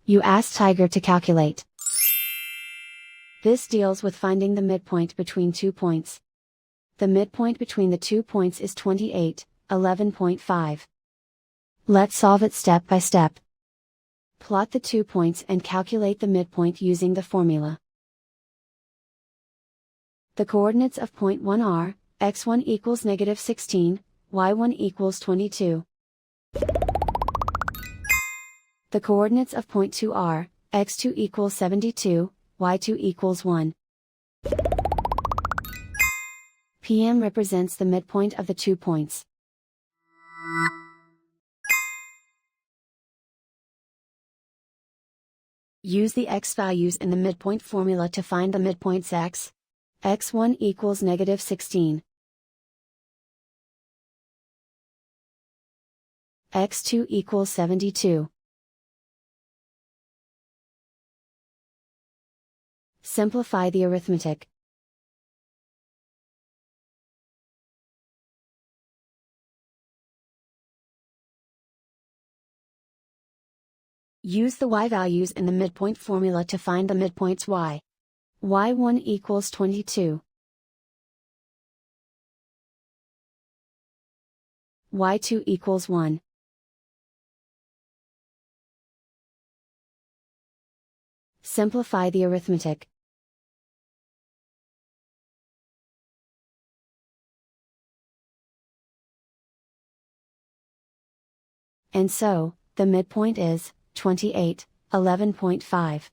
You ask Tiger to calculate. This deals with finding the midpoint between 2 points. The midpoint between the 2 points is 28, 11.5. Let's solve it step by step. Plot the 2 points and calculate the midpoint using the formula. The coordinates of point 1 are, x1 equals -16, y1 equals 22. The coordinates of point 2 are, x2 equals 72, y2 equals 1. PM represents the midpoint of the 2 points. Use the x values in the midpoint formula to find the midpoints x. x1 equals -16. x2 equals 72. Simplify the arithmetic. Use the y values in the midpoint formula to find the midpoints y. y1 equals 22. y2 equals 1. Simplify the arithmetic. And so, the midpoint is 28, 11.5.